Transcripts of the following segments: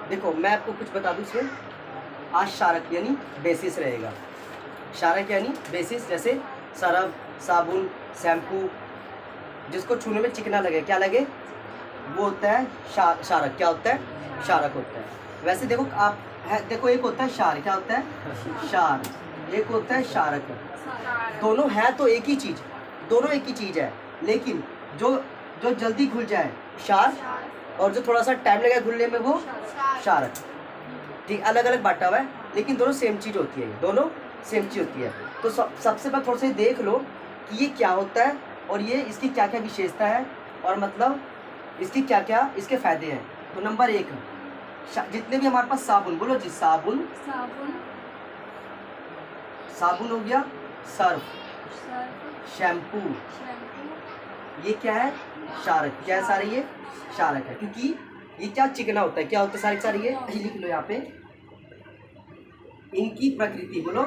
देखो मैं आपको कुछ बता दूँ इसमें। आज शारक यानी बेसिस रहेगा। शारक यानी बेसिस, जैसे सरफ, साबुन, शैम्पू, जिसको छूने में चिकना लगे, क्या लगे, वो होता है शारक। क्या होता है? शारक होता है। वैसे देखो आप है, देखो एक होता है शार, क्या होता है? शार। एक होता है शारक। दोनों है तो एक ही चीज़, दोनों एक ही चीज़ है, लेकिन जो जो जल्दी घुल जाए शार, और जो थोड़ा सा टाइम लगेगा घुलने में वो शारक। ठीक, अलग अलग बांटा हुआ है, लेकिन दोनों सेम चीज़ होती है, दोनों सेम चीज़ होती है। तो सबसे पहले थोड़ा सा देख लो कि ये क्या होता है और ये इसकी क्या क्या विशेषता है, और मतलब इसकी क्या क्या इसके फायदे हैं। तो नंबर 1, जितने भी हमारे पास साबुन, बोलो जी, साबुन, साबुन हो गया, सर्फ, शैम्पू, ये क्या है? शारक। क्या है सारे? ये शारक है, क्योंकि ये क्या चिकना होता है। क्या होता है सारे सारे? ये लिख लो यहाँ पे। इनकी प्रकृति, बोलो,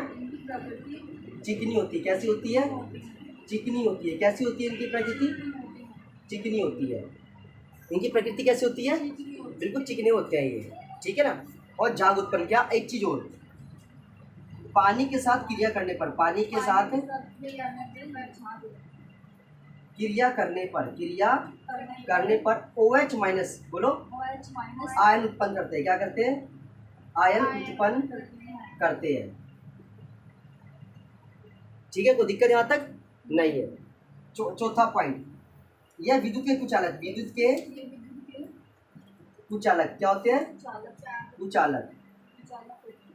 चिकनी होती है। कैसी होती है? चिकनी होती है। कैसी होती है इनकी प्रकृति? चिकनी होती है। इनकी प्रकृति कैसी होती है? बिल्कुल चिकने होते हैं ये, ठीक है ना। और झाग उत्पन्न किया। एक चीज और, पानी के साथ क्रिया करने पर, पानी के साथ क्रिया करने पर OH माइनस, बोलो, आयन उत्पन्न करते हैं। क्या करते हैं? आयन उत्पन्न करते हैं। ठीक है, कोई दिक्कत यहाँ तक नहीं है। चौथा पॉइंट, यह विद्युत के कुचालक, विद्युत के कुचालक क्या होते हैं? कुचालक।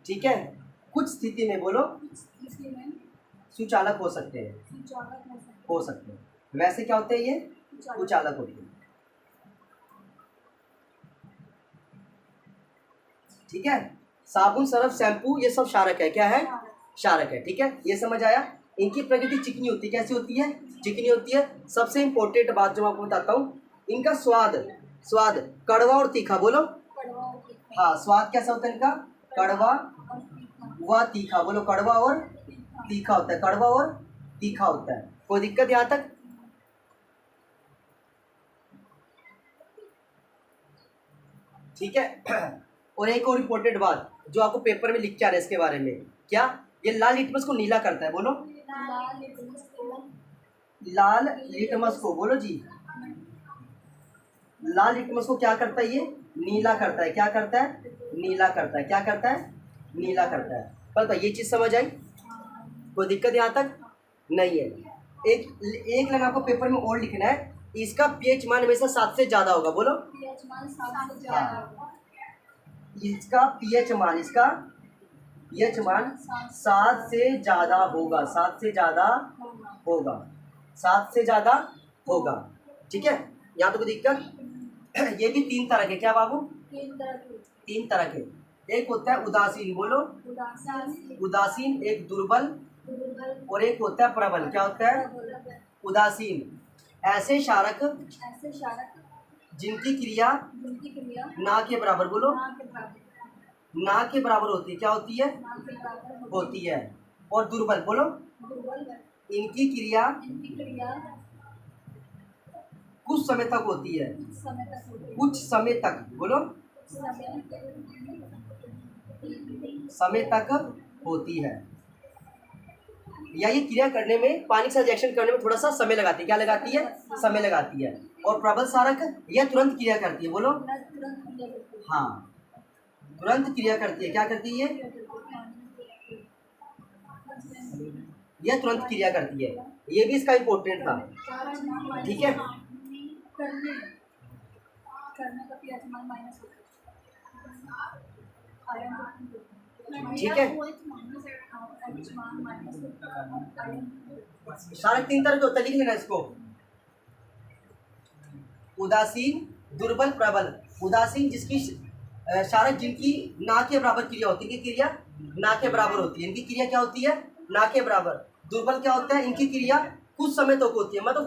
ठीक है, कुछ स्थिति में, बोलो, सुचालक हो सकते हैं, हो सकते हैं। वैसे क्या होते हैं? ये कुचालक होते हैं। ठीक है, साबुन, सर्फ, शैम्पू, ये सब शारक है। क्या है? शारक है। ठीक है, ये समझ आया। इनकी प्रकृति चिकनी होती है। कैसी होती है? चिकनी होती है। सबसे इंपॉर्टेंट बात जो मैं आपको बताता हूँ, इनका स्वाद कड़वा और तीखा, बोलो। हाँ, स्वाद कैसा होता है इनका? कड़वा व तीखा, बोलो, कड़वा और तीखा होता है। कड़वा और तीखा होता है। कोई दिक्कत यहाँ तक? ठीक है। और एक और इम्पोर्टेंट बात जो आपको पेपर में लिख के आ रहा है इसके बारे में, क्या? ये लाल लिटमस को नीला करता है, बोलो। लाल लिटमस को, बोलो जी, लाल लिटमस को क्या करता है? ये नीला करता है। क्या करता है? नीला करता है। क्या करता है? नीला करता है। पता ये चीज़ समझ आई? कोई दिक्कत यहाँ तक नहीं है। एक लाइन आपको पेपर में और लिखना है, इसका पीएच मान हमेशा 7 से ज़्यादा होगा, बोलो। इसका पीएच मान 7 से ज़्यादा होगा, 7 से ज़्यादा होगा, 7 से ज़्यादा होगा। ठीक है, यहाँ तो कोई दिक्कत? ये भी 3 तरह के, क्या बाबू? 3 तरह के। एक होता है उदासीन, बोलो, उदासीन। एक दुर्बल, और एक होता है प्रबल। क्या होता है? उदासीन। ऐसे शारक जिनकी क्रिया ना के बराबर, बोलो, ना के बराबर होती है। क्या होती है? होती है। और दुर्बल, बोलो, इनकी क्रिया कुछ समय तक होती है। कुछ समय तक, बोलो, समय तक होती है। या ये क्रिया करने में, पानी के साथ रिएक्शन करने में थोड़ा सा समय लगाती है। क्या लगाती है? समय लगाती है। और प्रबल शारक यह तुरंत क्रिया करती है, बोलो। हाँ, तुरंत क्रिया करती है। क्या करती है? यह तुरंत क्रिया करती है। ये भी इसका इम्पोर्टेंट था। ठीक है, ठीक है। शारक 3 तरह के होता है, लिख लेना इसको। उदासीन, दुर्बल, प्रबल। उदासीन जिसकी शारक जिनकी ना के बराबर क्रिया होती है। इनकी क्रिया ना के बराबर होती है। इनकी क्रिया क्या होती है? ना के बराबर। दुर्बल क्या होता है? इनकी क्रिया कुछ समय तक होती है, मतलब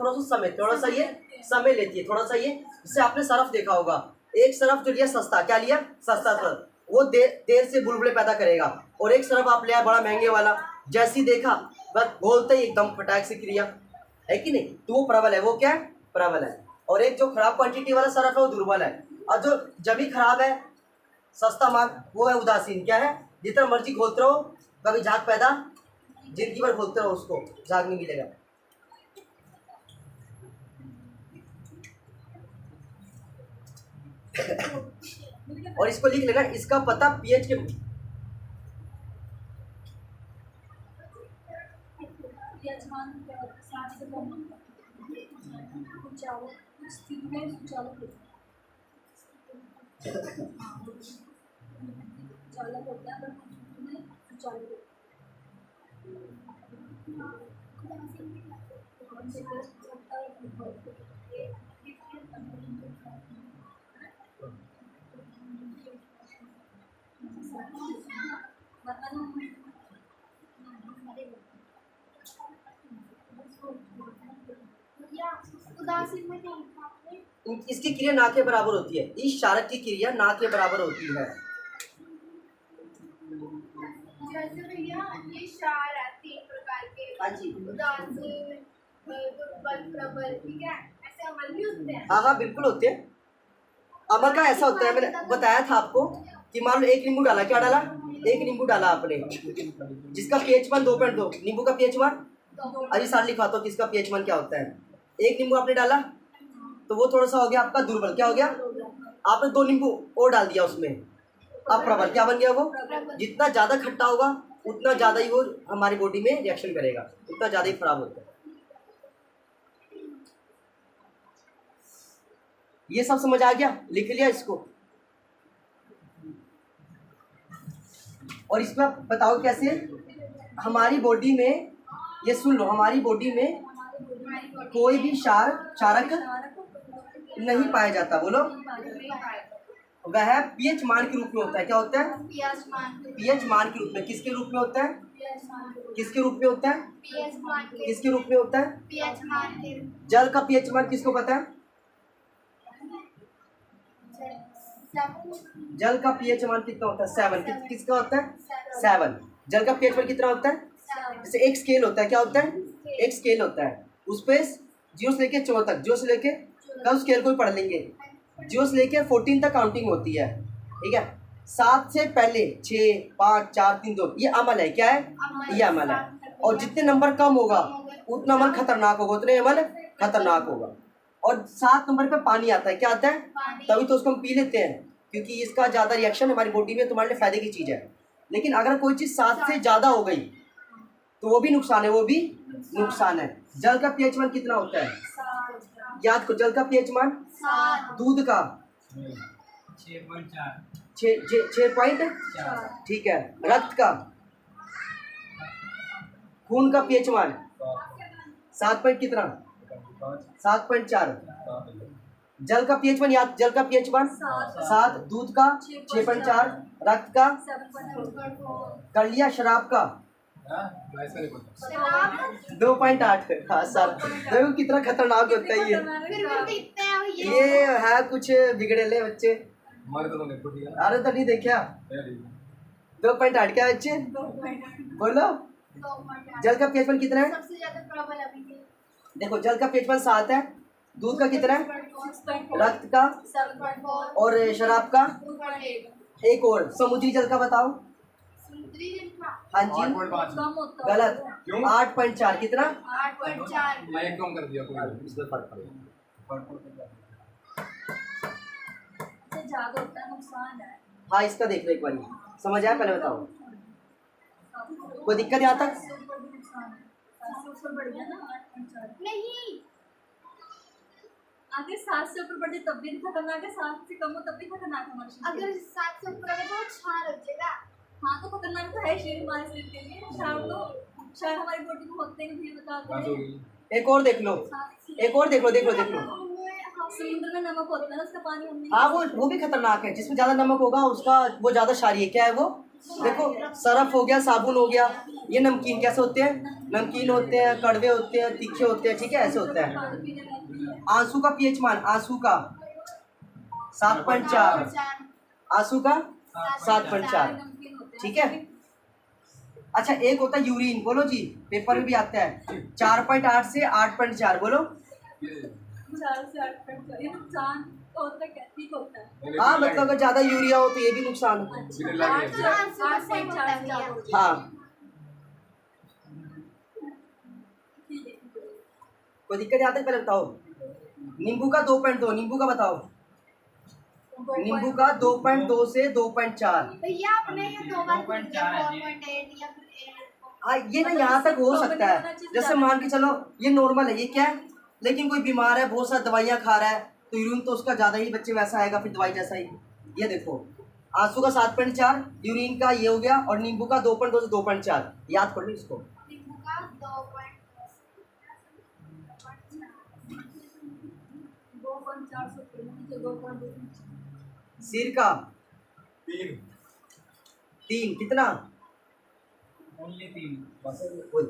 थोड़ा सा ये समय लेती है, थोड़ा सा ये। जिससे आपने सरफ देखा होगा, एक सरफ जो लिया सस्ता, क्या लिया? सस्ता सरफ, वो देर से बुलबुले पैदा करेगा। और एक सरफ आप लिया बड़ा महंगे वाला, जैसी देखा बस बोलते ही एकदम फटाक से क्रिया, है कि नहीं? तो वो प्रबल है। वो क्या है? प्रबल है। और एक जो खराब क्वांटिटी वाला सरफ है वो दुर्बल है। और जो जब भी खराब है, सस्ता माल वो है उदासीन। क्या है? जितना मर्जी खोलते रहो, कभी झाग पैदा, जिंदगी भर खोलते रहो उसको, झाग नहीं मिलेगा। और इसको लिख लेना, इसका पता पीएच के इसकी क्रिया ना के बराबर होती है। इस क्षारक की क्रिया ना के बराबर होती है। जैसे भैया ये क्षार है 3 प्रकार के। हाँ जी। उदासीन, दुर्बल, प्रबल, ठीक है? ऐसे अमल भी होते हैं। हाँ बिल्कुल होते हैं। अमल का ऐसा होता है, मैंने बताया था आपको कि मान लो 1 नींबू डाला, क्या डाला? 1 नींबू डाला आपने, जिसका पीएच मान 2.2, नींबू का पीएच मान अभी साल लिखवाता हूँ किसका पीएच मान क्या होता है। 1 नींबू आपने डाला तो वो थोड़ा सा हो गया आपका दुर्बल। क्या हो गया? आपने 2 नींबू और डाल दिया उसमें, अब प्रबल। क्या बन गया वो? जितना ज़्यादा खट्टा होगा उतना ज़्यादा ही वो हमारी बॉडी में रिएक्शन करेगा, उतना ज़्यादा ही खराब होता है। ये सब समझ आ गया? लिख लिया इसको। और इसमें बताओ कैसे हमारी बॉडी में, ये सुन लो, हमारी बॉडी में कोई भी क्षारक नहीं पाया जाता। बोलो। वह पीएच मान के रूप में होता है। क्या होता है? पीएच मान के रूप में। किसके रूप में होता है? किसके रूप में होता है? किसके रूप में होता है? जल का पीएच मान किसको पता है? जल का पीएच मान कितना होता है? 7। किसका होता है? 7। जल का पीएच मान कितना होता है? जैसे एक स्केल होता है। क्या होता है? एक स्केल होता है, उस पे 0 से लेके 4 तक, 0 से लेके, कल स्केल को ही पढ़ लेंगे, 0 से लेके 14 तक काउंटिंग होती है। ठीक है? 7 से पहले 6, 5, 4, 3, 2, ये अमल है। क्या है? ये अमल है। और जितने नंबर कम होगा उतना अमल खतरनाक होगा, उतने अमल खतरनाक होगा। और 7 नंबर पे पानी आता है। क्या आता है? तभी तो उसको हम पी लेते हैं, क्योंकि इसका ज़्यादा रिएक्शन हमारी बॉडी में तुम्हारे लिए फायदे की चीज़ है। लेकिन अगर कोई चीज़ 7 से ज़्यादा हो गई तो वो भी नुकसान है, वो भी नुकसान है। जल का पीएच मान कितना होता है? याद करो, जल का पीएच मान। दूध का 6.4। ठीक है। रक्त का, खून का पीएच मान 7 पॉइंट कितना? 7.4। जल का पीएच मान याद, जल का पीएच मान 7, दूध का 6.4, रक्त का कर लिया, शराब का 2.8। हाँ सर, देखो कितना खतरनाक होता है ये है कुछ बिगड़ेले बच्चे। अरे तो नहीं देखा 2.8 क्या बच्चे? बोलो। जल का पीएच मान कितना है? सबसे ज्यादा प्रबल अभी है। देखो, जल का पीएच मान 7 है, दूध का कितना है? रक्त का 7.4 और शराब का 2.8। एक और। समुद्री जल का बताओ। समुद्री जल का हाँ जी, गलत। 8.4 कितना? 8.4। मैं कम कर दिया, कोई इसमें फर्क पड़ेगा। ज्यादा होता है, नुकसान है। हाँ, इसका देख लो एक बार, समझ आया? पहले बताओ, कोई दिक्कत यहाँ तक? नहीं, अगर 7 से ऊपर बढ़ जाए तब भी खतरनाक है, 7 से कम हो तब भी खतरनाक है हमारे शरीर के अगर लिए। 7 से ऊपर है तो क्षार हो जाएगा। हाँ तो खतरनाक तो है शरीर, हमारे शरीर के लिए। क्षार हमारी बॉडी में होते हैं, भी बताते हैं। एक और देख लो, एक और देख लो, देख लो, देख लो। समुद्र में नमक होता है ना, उसका पानी हम नहीं। हाँ, वो भी खतरनाक है। जिसमें ज्यादा नमक होगा उसका वो ज्यादा क्षारीय है। क्या है वो? देखो, सरफ हो गया, साबुन हो गया, ये नमकीन कैसे होते हैं? नमकीन होते हैं, कड़वे होते हैं, तीखे होते हैं। ठीक है, ऐसे होता है। आंसू का पीएच मान, आंसू का 7.4, आंसू का 7.4। ठीक है। अच्छा, एक होता है यूरिन। बोलो जी, पेपर में भी आता है। 4.8 से 8.4। बोलो। 4 से 8.4 ये नुकसान होता है क्या? ठीक होता है। हाँ मतलब अगर ज़्यादा यूरिया हो तो ये भी नुकसान है। अच्छा, 8.4 से ज़्यादा हो जाए। हाँ ठीक है। कोई दिक्कत आता है पहले बताओ। नींबू का 2.2, नींबू का बताओ। नींबू का 2.2 से 2.4। भैया आपने ये दो बार पूछ दिया 4.8 या फिर 8। हाँ ये ना यहाँ तक हो सकता है। जैसे मान के चलो ये नॉर्मल है, ये क्या है, लेकिन कोई बीमार है, बहुत सारी दवाइयाँ खा रहा है, तो यूरिन तो उसका ज़्यादा ही बच्चे वैसा आएगा, फिर दवाई जैसा ही। ये देखो आंसू का 7.4, यूरिन का ये हो गया, और नींबू का 2.2 से 2.4। याद कर लो इसको। नींबू का 2.2 2.4 से 2.2। सिर का 3 3 कितना? ओनली 3 बस। कोई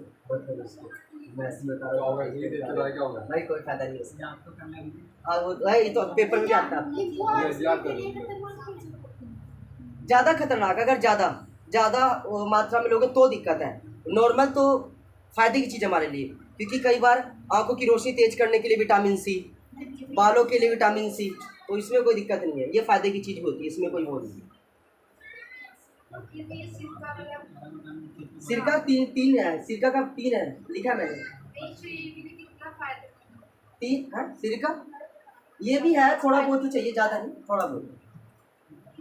मैं ऐसे बता रहा हूँ। ये देख के बताया क्या होगा। भाई कोई फायदा नहीं है इसका। आपको करना है। हाँ वो भाई ये तो पेपर में भी आता है। नींबू ये याद करो। ज़्यादा खतरनाक, अगर ज़्यादा मात्रा में लोगे तो दिक्कत है। नॉर्मल तो फायदे की चीज़ हमारे लिए, क्योंकि कई बार आंखों की रोशनी तेज करने के लिए विटामिन सी, बालों के लिए विटामिन सी, तो इसमें कोई दिक्कत नहीं है, ये फायदे की चीज़ होती है, इसमें कोई वो नहीं है। सिरका 3 है, सिरका का 3 है, लिखा मैंने 3 है सिरका। ये भी है, थोड़ा बहुत ही चाहिए, ज़्यादा नहीं, थोड़ा बहुत।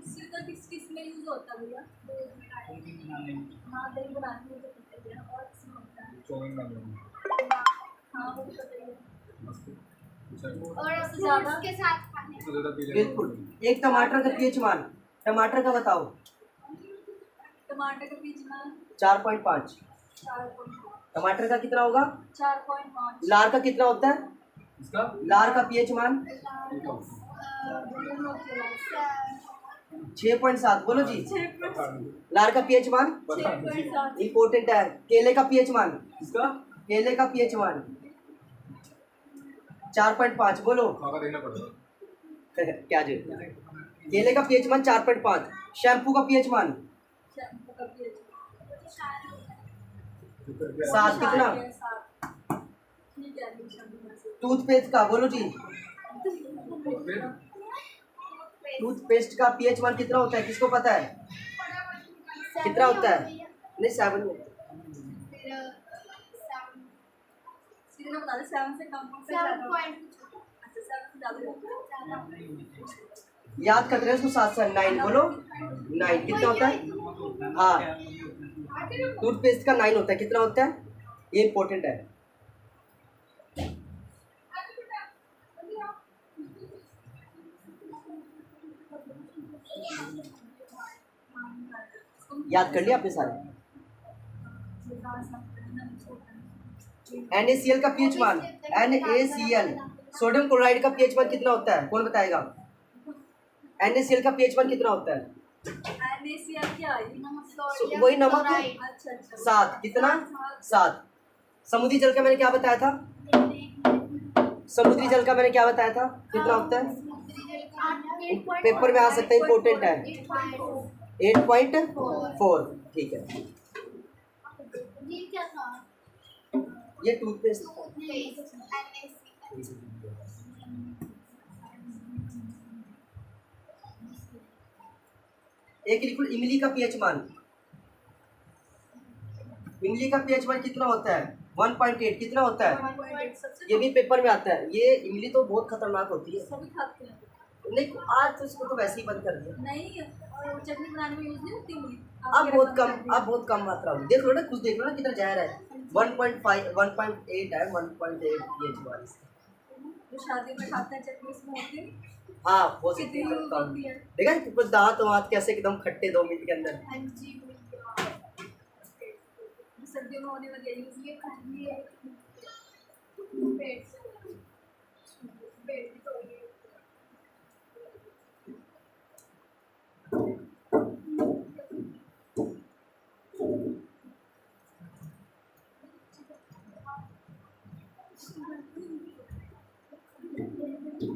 सिरका किस में यूज होता है भैया? हाँ दही बनाने में तो पता ही है, और किसमें होता है? चौमिन बना लो। हाँ वो तो पता ही है। और उससे ज़्यादा फ्रूट्स के साथ खाने। इससे ज़्यादा पी लेंगे। बिल्कुल। एक टमाटर का पीएच मान, टमाटर का बताओ। टमाटर का बीज में 4.5। 4.5। टमाटर का कितना होगा? 4.5। लार का कितना होता है? इसका लार का पीएच मान ठीक है। 6.7। बोलो जी। 6.7। लार का पीएच मान 6.7। इम्पोर्टेंट है। केले का पीएच मान, इसका केले का पीएच मान 4.5। बोलो खाकर देखना पड़ेगा। क्या जो केले का पीएच मान 4.5। शैम्पू का पीएच मान शैम्पू का बीज 7। कितना? 7। ठीक है अभी शैम्पू में से। टूथपेस्ट का बोलो जी। टूथपेस्ट का पीएच मान कितना होता है, किसको पता है? कितना होता है? नहीं 7 नहीं। सीधे बता दे 7 से कम से ज़्यादा। अच्छा 7 से ज़्यादा होता है। याद करते रहे उसको 7 से 9। बोलो 9 कितना होता है? हाँ टूथपेस्ट का 9 होता है। कितना होता है? ये इम्पोर्टेंट है। याद कर लिया आपने सारे? NaCl का पीएच मान, NaCl सोडियम क्लोराइड का पीएच मान कितना होता है, कौन बताएगा? NaCl का पीएच मान कितना होता है? NaCl क्या है? वही नमक। अच्छा 7। कितना? 7। समुद्री जल का मैंने क्या बताया था? समुद्री जल का मैंने क्या बताया था, कितना होता है? पेपर में आ सकता है, इम्पोर्टेंट है। 8.4। ठीक है। ये टूथपेस्ट एक लिक्विड इमली का पीएच मान, इमली का पीएच मान कितना होता है? 1.8। कितना होता है? 1.8। ये भी पेपर में आता है। ये इमली तो बहुत खतरनाक होती है। सभी खाते हैं। नहीं आज तो इसको तो वैसे ही बंद कर दिया। नहीं और चटनी बनाने में यूज नहीं होती इमली। अब बहुत कम मात्रा में देख लो ना, कुछ देख लो ना कितना जहर है। 1.5 1.8 है, 1.8 पीएच मान। जो शादी में खाते हैं चटनी इसमें होती है। हाँ हो सकती कितनी है यूज कम। होती है। देखा कुछ दांत वाँत कैसे एकदम खट्टे 2 मिनट के अंदर। सर्दियों में होने वाली यूज ये खानी है।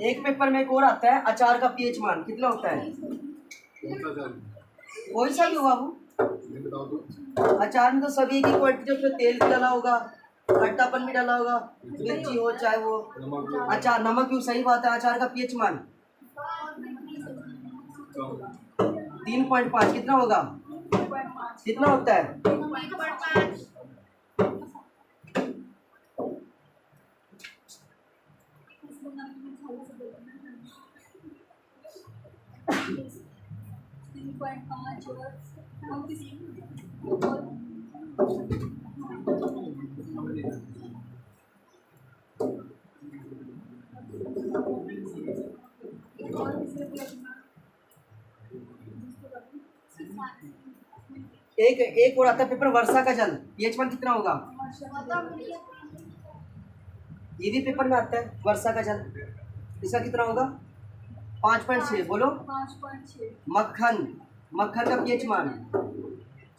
एक पेपर में एक और आता है, अचार का पीएच मान कितना होता है? कोई सा भी होगा वो। बताओ तो। अचार में तो सभी एक ही क्वांटिटी, उसमें तेल भी डाला होगा, खट्टापन भी डाला होगा, मिर्ची हो चाहे वो। नमक अचार नमक भी सही बात है। अचार का पीएच मान 3.5 कितना होगा? कितना होता है? 3.5 और एक और आता है पेपर वर्षा का जल, pH1 कितना होगा? ये भी पेपर में आता है वर्षा का जल, इसका कितना होगा? 5.6 बोलो। 5.6 मक्खन, मक्खन का pH मान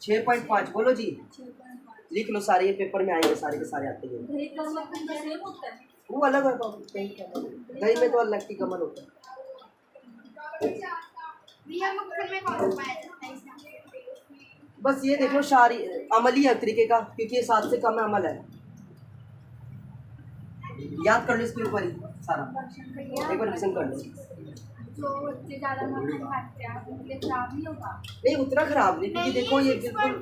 6.5 बोलो जी। 6.5 लिख लो सारे, ये पेपर में आएंगे सारे के सारे आते हैं। दही का मक्खन का सेम होता है। वो अलग है बाबू, दही में तो अलग की कमल होता है। रियल मक्खन में कौन सा पाया जाता है इसका? बस ये देख लो शारी अमली है एक तरीके का, क्योंकि ये 7 से कम है, अमल है। याद कर लो इसके ऊपर ही सारा, एक बार रिविजन कर लो। जो बच्चे ज़्यादा मक्खन खाते हैं उनके खराब नहीं होगा। नहीं उतना खराब नहीं, क्योंकि देखो ये बिल्कुल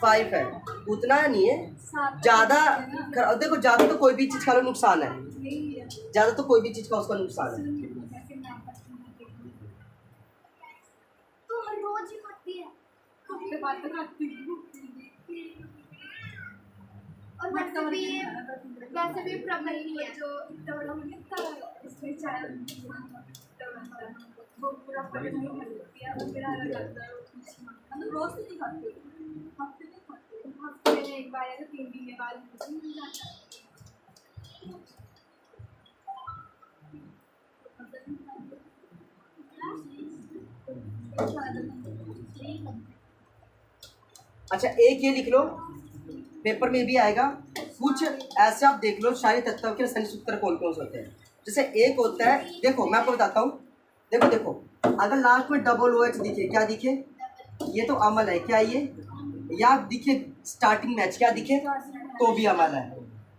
5 है, उतना नहीं है ज़्यादा। देखो ज़्यादा तो कोई भी चीज़ खा लो नुकसान है, ज़्यादा तो कोई भी चीज़ का उसका नुकसान है। तो हर रोज ही खाती है हफ्ते बाद तो खाती हूँ। और वैसे भी प्रॉब्लम नहीं है जो इतना बड़ा हो गया इसमें चाय वो पूरा पकड़ नहीं खाती है और मेरा अलग लगता है मतलब रोज तो नहीं खाती, हफ्ते में खाती हूँ। हफ्ते में एक बार या तो 3 दिन के बाद मिल जाता है। अच्छा एक ये लिख लो, पेपर में भी आएगा कुछ ऐसे, आप देख लो सारे तत्व के रासायनिक सूत्र कौन कौन से होते हैं। जैसे एक होता है, देखो मैं आपको बताता हूँ, देखो देखो अगर लास्ट में OH दिखे, क्या दिखे? ये तो अमल है, क्या ये? या दिखे स्टार्टिंग में क्या दिखे तो भी अमल है,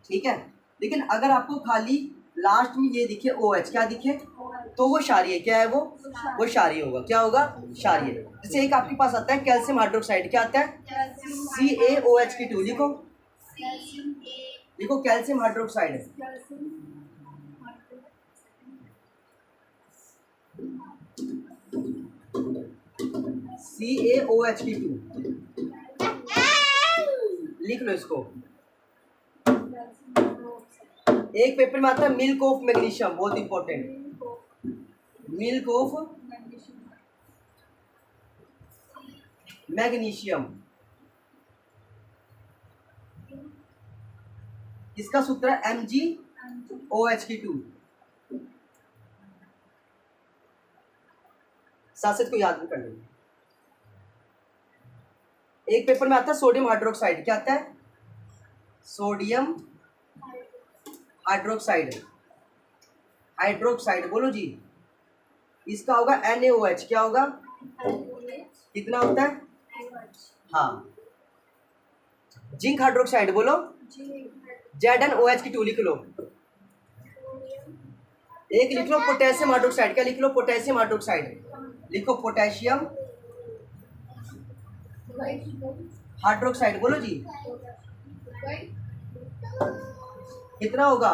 ठीक है। लेकिन अगर आपको खाली लास्ट में ये दिखे OH, क्या दिखे तो वो क्षारीय, क्या है वो क्षारीय होगा। क्या होगा? क्षारीय। जैसे एक आपके पास आता है कैल्शियम हाइड्रोक्साइड, क्या आता है? CaOH2। लिखो लिखो कैल्शियम हाइड्रोक्साइड, CaOH2 लिख लो इसको। एक पेपर में आता है मिल्क ऑफ मैग्नीशियम, बहुत इंपॉर्टेंट, मिल्क ऑफ मैग्नीशियम। इसका सूत्र है MgOH2। साथ को याद भी कर लेंगे। एक पेपर में आता है सोडियम हाइड्रोक्साइड, क्या आता है? सोडियम हाइड्रोक्साइड, हाइड्रोक्साइड बोलो जी। इसका होगा NaOH, क्या होगा? कितना होता है? हाँ। जिंक हाइड्रोक्साइड बोलो, ZnOH2 लिख लो। एक लिख लो पोटेशियम हाइड्रोक्साइड, क्या लिख लो? पोटेशियम हाइड्रोक्साइड लिखो, पोटेशियम हाइड्रोक्साइड बोलो जी। कितना होगा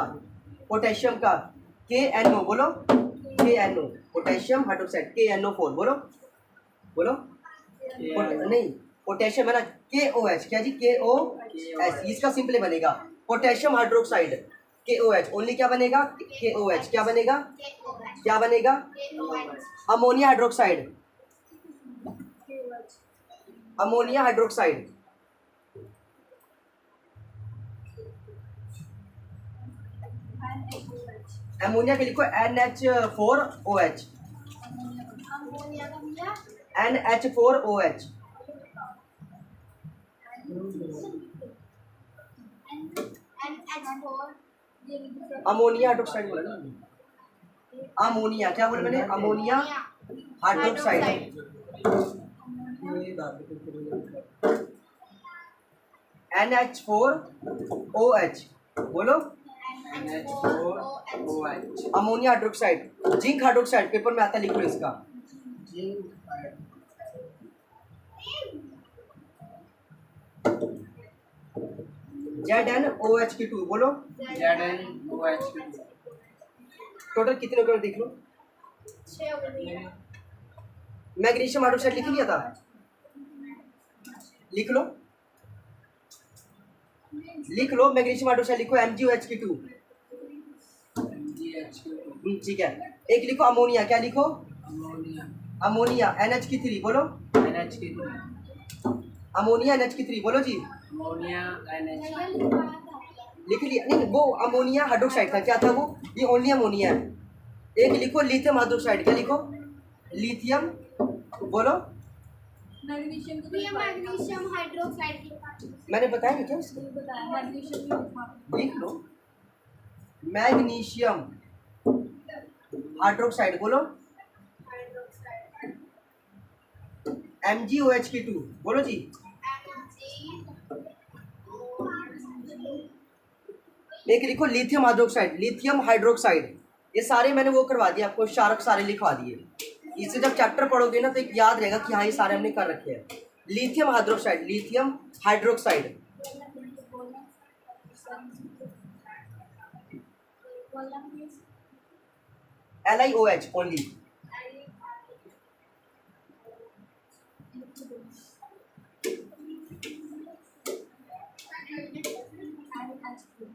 पोटेशियम का? KNO बोलो, KNO पोटेशियम हाइड्रोक्साइड, KNO4 बोलो बोलो। नहीं पोटेशियम है ना, KOH, क्या जी? KOH। इसका सिंपली बनेगा पोटेशियम हाइड्रोक्साइड KOH, ओनली क्या बनेगा? KOH। क्या बनेगा? क्या बनेगा? Ammonia hydroxide, ammonia hydroxide, ammonia के लिखो NH4OH, NH4OH। अमोनिया हाइड्रोक्साइड बोला ना, अमोनिया, क्या बोला मैंने? Ammonia hydroxide. NH4OH बोलो, NH4OH ammonia hydroxide, zinc hydroxide paper में आता है, लिखो इसका। ZnOH2 बोलो। ZnOH2 टोटल कितने हो गए देख लो। 6 हो गई। मैग्नीशियम हाइड्रोक्साइड लिख लिया था, लिख लो लिख लो, मैग्नीशियम हाइड्रोक्साइड लिखो MgOH2। MgH2 ठीक है। एक लिखो अमोनिया, क्या लिखो? अमोनिया अमोनिया NH3 बोलो। NH3 अमोनिया NH3 बोलो जी। अमोनिया NH लिख लिया? नहीं, वो अमोनिया हाइड्रोक्साइड था, क्या था वो? ये ओनली अमोनिया है। एक लिखो लिथियम हाइड्रोक्साइड, क्या लिखो? लिथियम बोलो। मैग्नीशियम को ये मैग्नीशियम हाइड्रोक्साइड के पास मैंने बताया नहीं क्या इसको? बताया मैग्नीशियम को लिख लो मैग्नीशियम हाइड्रोक्साइड बोलो। हाइड्रोक्साइड MgOH2 बोलो जी। एक लिखो लिथियम हाइड्रोक्साइड, लिथियम हाइड्रोक्साइड। ये सारे मैंने वो करवा दिया आपको, शार्क सारे लिखवा दिए। इससे जब चैप्टर पढ़ोगे ना तो एक याद रहेगा कि हाँ ये सारे हमने कर रखे हैं। Lithium hydroxide, lithium hydroxide LiOH only.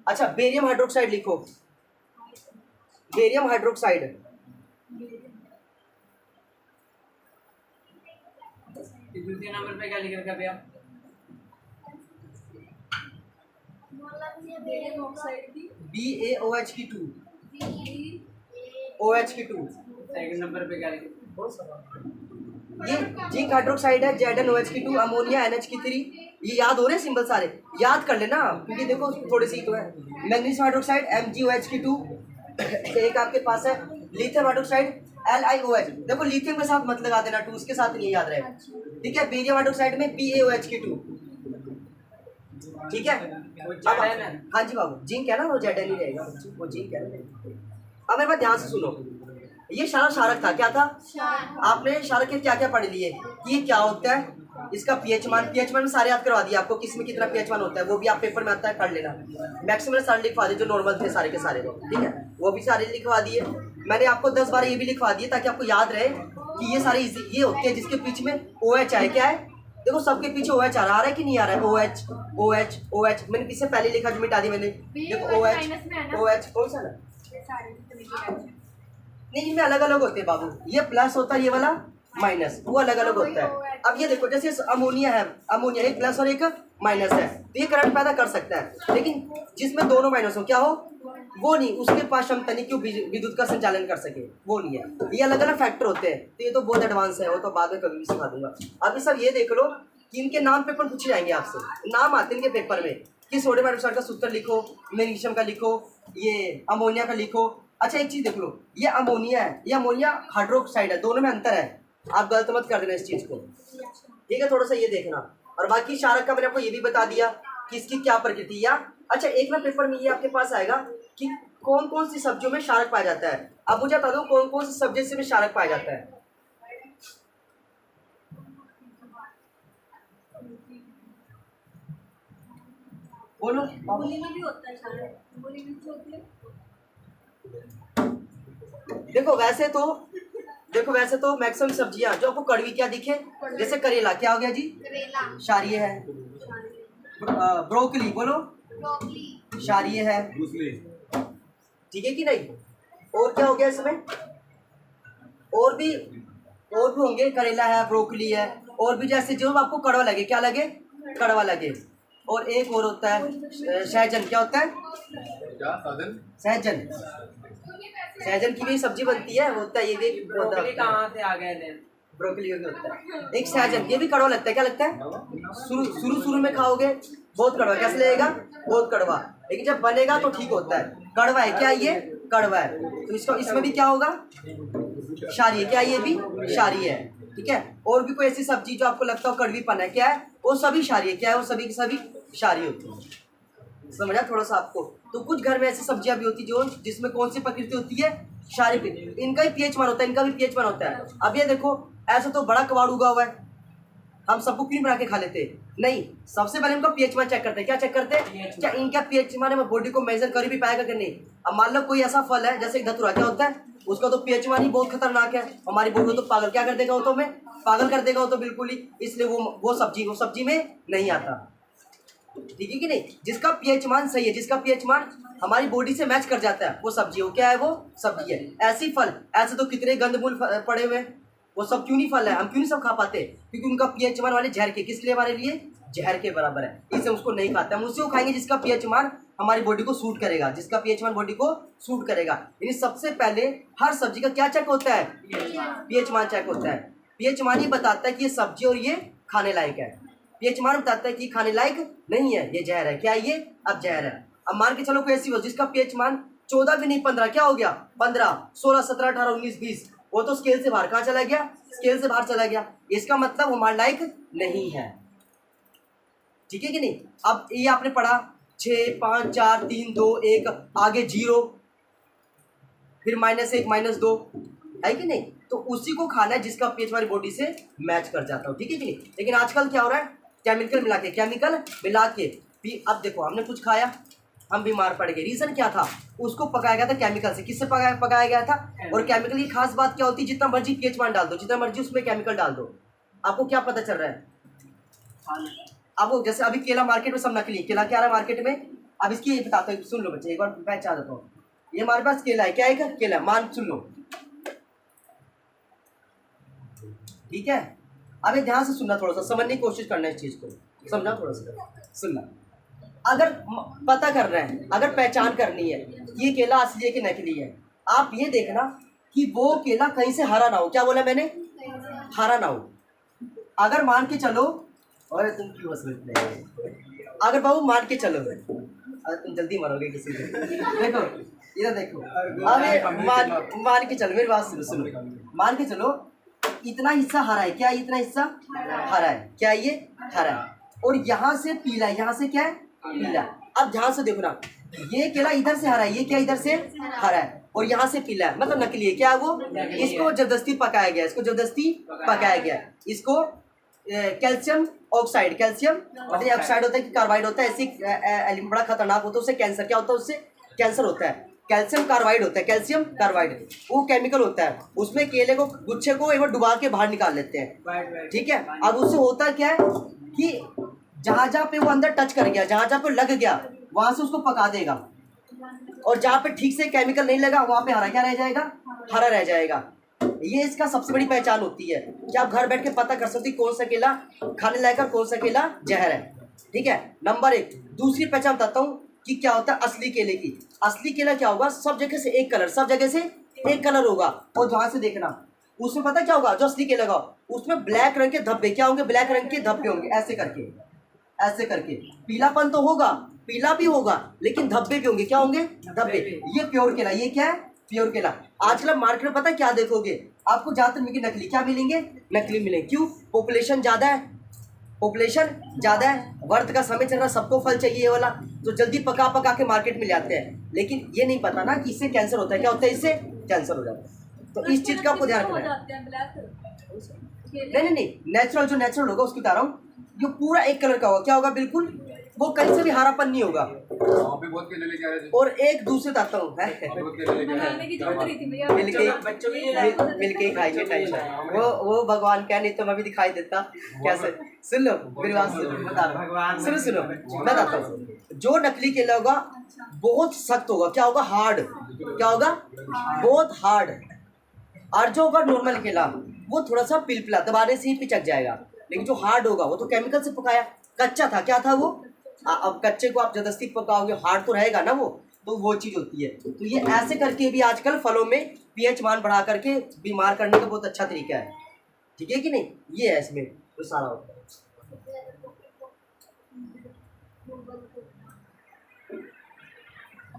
अच्छा, बेरियम हाइड्रोक्साइड लिखो, बेरियम हाइड्रोक्साइड। दूसरे नंबर पे क्या लिख रखा भैया? बेरियम ऑक्साइड की BaOH2 OH2। सेकंड नंबर पे क्या लिख ये जिंक हाइड्रोक्साइड है ZnOH2, अमोनिया NH3। ये याद हो रहे हैं सिंबल सारे, याद कर लेना क्योंकि देखो थोड़े सी तो है। Magnesium hydroxide MgOH2। एक आपके पास है लिथियम हाइड्रोक्साइड LiOH। देखो लिथियम के साथ मत लगा देना, 2 उसके साथ नहीं याद रहे, ठीक है। बेरियम हाइड्रोक्साइड में BaOH2, ठीक है। हाँ जी बाबू, जिंक है ना, वो Zn ही रहेगा, वो जिंक है ना। अब मेरे बात ध्यान से सुनो, ये सारा शारक था, क्या था? आपने शारक के क्या क्या पढ़ लिए कि ये क्या होता है, इसका पीएच मान में सारे याद करवा दिए आपको, किस में कितना पीएच मान होता है वो भी आप पेपर में आता है, कर लेना। मैक्सिमम सारे लिखवा दिए जो नॉर्मल थे सारे के सारे वो, ठीक है, वो भी सारे लिखवा दिए। मैंने आपको 10 बार ये भी लिखवा दिए ताकि आपको याद रहे कि ये सारे ये होते हैं जिसके पीछे में OH आए, क्या है? देखो सबके पीछे OH आ रहा है कि नहीं आ रहा है? OH मैंने किससे पहले लिखा जो मिटा दी मैंने, देखो OH कौन सा ना, नहीं इनमें अलग अलग होते हैं बाबू, ये प्लस होता है, ये वाला माइनस, वो अलग अलग होता है। अब ये देखो जैसे अमोनिया है, अमोनिया एक प्लस और एक माइनस है, तो ये करंट पैदा कर सकता है, लेकिन जिसमें दोनों माइनस हो क्या हो, वो नहीं, उसके पास क्षमता नहीं क्यों विद्युत का संचालन कर सके, वो नहीं है। ये अलग अलग फैक्टर होते हैं, तो ये तो बहुत एडवांस है, वो तो बाद में कभी भी सिखा दूंगा। अभी सब ये देख लो कि इनके नाम पेपर पूछे जाएंगे आपसे, नाम आते हैं इनके पेपर में कि सोडियम हाइड्रोक्साइड का सूत्र लिखो, मैग्नीशियम का लिखो, ये अमोनिया का लिखो। अच्छा एक चीज देख लो, ये अमोनिया है, ये अमोनिया हाइड्रोक्साइड है, दोनों में अंतर है, आप गलत मत कर देना इस चीज को, ठीक है, थोड़ा सा ये देखना। और बाकी शारक का मैंने आपको ये भी बता दिया कि इसकी क्या प्रकृति या। अच्छा एक ना पेपर में ये आपके पास आएगा कि कौन कौन सी सब्जियों में शारक पाया जाता है। अब मुझे बता दो कौन कौन सी सब्जी में शारक पाया जाता है। बोलो। मूली में भी होता है शायद, मूली में जो होती है। देखो वैसे तो मैक्सिमम सब्जियां जो आपको कड़वी क्या दिखे, जैसे करेला क्या हो गया जी, करेला, क्षारीय है। ब्रोकली बोलो, ब्रोकली, क्षारीय है, ठीक है कि नहीं। और क्या हो गया इसमें, और भी होंगे, करेला है, ब्रोकली है, और भी जैसे जो आपको कड़वा लगे, क्या लगे, कड़वा लगे। और एक और होता है सहजन, क्या होता है, सहजन, सहजन की भी सब्जी बनती है, होता है ये भी, ब्रोकली कहाँ से आ गए थे? ब्रोकली भी होता है। एक सहजन, ये भी कड़वा लगता है, क्या लगता है, शुरू में खाओगे बहुत कड़वा, कैसे लगेगा, बहुत कड़वा, लेकिन जब बनेगा तो ठीक होता है। कड़वा है क्या, ये कड़वा है, तो इसको इसमें भी क्या होगा, क्षारीय, क्या ये भी क्षारीय है, ठीक है। और भी कोई ऐसी सब्जी जो आपको लगता हो कड़वीपन है, क्या है, वो सभी क्षारीय, क्या है, वो सभी की सभी क्षारीय होती है। समझा थोड़ा सा आपको। तो कुछ घर में ऐसी सब्जियां भी होती जो जिसमें कौन सी प्रकृति होती है, क्षारीय, इनका ही पीएच मान होता है, इनका भी पीएच मान होता है। अब ये देखो ऐसा तो बड़ा कबाड़ उगा हुआ है, हम सबको क्यों बना के खा लेते हैं? नहीं, सबसे पहले इनका पीएच मान चेक करते हैं। क्या चेक करते हैं? क्या इनका पीएच मान है बॉडी को मेजर कर भी पाएगा कि नहीं। अब मान लो कोई ऐसा फल है जैसे धतूरा, क्या होता है उसका तो पीएच मान ही बहुत खतरनाक है, हमारी बॉडी को तो पागल क्या कर देगा, वो तो हमें पागल कर देगा वो तो बिल्कुल ही, इसलिए वो सब्जी में नहीं आता, ठीक है कि नहीं। जिसका पीएच मान सही है, जिसका पीएच मान हमारी बॉडी से मैच कर जाता है वो सब्जी हो, क्या है वो सब्जी है। ऐसी फल, ऐसे तो कितने गंदमूल पड़े हुए, वो सब क्यों नहीं फल है, हम क्यों नहीं सब खा पाते? क्योंकि उनका पीएच मान वाले जहर के, किस लिए, हमारे लिए जहर के बराबर है, इससे उसको नहीं खाते। हम उसी को खाएंगे जिसका पीएच मान हमारी बॉडी को सूट करेगा, जिसका पीएच मान बॉडी को सूट करेगा। यानी सबसे पहले हर सब्जी का क्या चेक होता है, पीएच मान चेक होता है। पीएच मान ही बताता है कि ये सब्जी और ये खाने लायक है, पीएच मान बताता है कि खाने लायक नहीं है, ये जहर है, क्या है ये, अब जहर है। अब मान के चलो कोई ऐसी वस्तु जिसका पीएच मान 14 भी नहीं 15, क्या हो गया 15, 16, 17, 18, 19, 20, वो तो स्केल से बाहर कहाँ चला गया, स्केल से बाहर चला गया, इसका मतलब हमारे लायक नहीं है, ठीक है कि नहीं। अब ये आपने पढ़ा 6, 5, 4, 3, 2, 1, आगे 0, फिर -1, -2, है कि नहीं। तो उसी को खाना है जिसका पीएच हमारी बॉडी से मैच कर जाता हो, ठीक है कि नहीं। लेकिन आजकल क्या हो रहा है, केमिकल मिला के अब देखो हमने कुछ खाया, हम बीमार पड़ गए, रीज़न क्या था, उसको पकाया गया था केमिकल से। किससे पकाया गया था? और केमिकल की खास बात क्या होती है, जितना मर्जी पीएच मान डाल दो, जितना मर्जी उसमें केमिकल डाल दो, आपको क्या पता चल रहा है। अब जैसे अभी केला मार्केट में सब नकली केला, क्या रहा है मार्केट में। अब इसकी ये बताता हूँ, सुन लो बच्चे, एक बार पहचान देता हूँ। ये हमारे पास केला है, क्या है केला, मान सुन लो, ठीक है। अब ये ध्यान से सुनना, थोड़ा सा समझने की कोशिश करना, इस चीज़ को समझना, थोड़ा सा सुनना। अगर पता कर रहे हैं, अगर पहचान करनी है ये केला असली है कि नकली है, आप ये देखना कि वो केला कहीं से हरा ना हो, क्या बोला मैंने, हरा ना हो। अगर मान के चलो, और तुम क्यों हंस रहे हो, अगर बाबू मान के चलो, अगर तुम जल्दी मरोगे किसी से, देखो इधर देखो, अब मान के चलो, मेरी बात सुनो, मान के चलो इतना हिस्सा हरा है, क्या इतना हिस्सा हरा है, क्या ये हरा है, और यहाँ से पीला है, यहाँ से क्या है पीला। अब ध्यान से देखो ना, ये केला इधर से हरा है, ये क्या इधर से हरा है, और यहाँ से पीला है, मतलब नकली है, क्या है वो, इसको जबरदस्ती पकाया गया, इसको जबरदस्ती पकाया गया, इसको कैल्शियम ऑक्साइड, कैल्शियम मतलब ऑक्साइड होता है कि कार्बाइड होता है, ऐसी बड़ा खतरनाक होता है, उससे कैंसर, क्या होता है, उससे कैंसर होता है, कैल्शियम कार्बाइड होता है, कैल्शियम कार्बाइड वो केमिकल होता है, उसमें केले को गुच्छे को एक बार डुबा के बाहर निकाल लेते हैं, ठीक है। अब उससे होता क्या है कि जहाँ पे वो अंदर टच कर गया, जहाँ पे लग गया, वहाँ से उसको पका देगा, और जहाँ पे ठीक से केमिकल नहीं लगा वहाँ पे हरा क्या रह जाएगा, हरा रह जाएगा। ये इसका सबसे बड़ी पहचान होती है कि आप घर बैठ के पता कर सकते कौन सा केला खाने लायक और कौन सा केला जहर है, ठीक है। नंबर 1। दूसरी पहचान बताता हूँ कि क्या होता है असली केले की। असली केला क्या होगा, सब जगह से एक कलर, सब जगह से एक कलर होगा, और ध्यान से देखना उसमें पता क्या होगा, जो असली केला होगा उसमें ब्लैक रंग के धब्बे, क्या होंगे, ब्लैक रंग के धब्बे होंगे, ऐसे करके पीलापन तो होगा, पीला भी होगा, लेकिन धब्बे भी होंगे, क्या होंगे, धब्बे। ये प्योर केला, ये क्या है, प्योर केला। आजकल मार्केट में पता है क्या देखोगे, आपको ज़्यादातर मिलेंगे नकली, क्या मिलेंगे, नकली मिलेंगे। क्यों, पॉपुलेशन ज़्यादा है, पॉपुलेशन ज़्यादा है, वर्त का समय चल रहा, सबको फल चाहिए ये वाला, तो जल्दी पका के मार्केट में ले आते हैं, लेकिन ये नहीं पता ना कि इससे कैंसर होता है, क्या होता है, इससे कैंसर हो जाता है। तो इस चीज़ का आपको ध्यान रखना है। नहीं, नेचुरल, जो नेचुरल होगा उसकी बता रहा हूँ, जो पूरा एक कलर का होगा, क्या होगा, बिल्कुल वो कहीं से भी हरापन नहीं होगा। और एक दूसरे बताता हूँ, मिलके खाएंगे, टेंशन वो भगवान क्या, नहीं तो मैं भी दिखाई देता कैसे। सुन लो मेरी बात, बता रहा हूँ, सुनो मैं बताता हूँ। जो नकली केला होगा बहुत सख्त होगा, क्या होगा, हार्ड, क्या होगा, बहुत हार्ड। और जो होगा नॉर्मल केला वो थोड़ा सा पिलपिला, दबाने से ही पिचक जाएगा, लेकिन जो हार्ड होगा वो तो केमिकल से पकाया, कच्चा था, क्या था वो। अब कच्चे को आप जबरदस्ती पकाओगे, हार्ड तो रहेगा ना वो, तो वो चीज़ होती है। तो ये ऐसे करके भी आजकल फलों में पीएच मान बढ़ा करके बीमार करने का बहुत अच्छा तरीका है, ठीक है कि नहीं। ये है इसमें तो सारा होता है।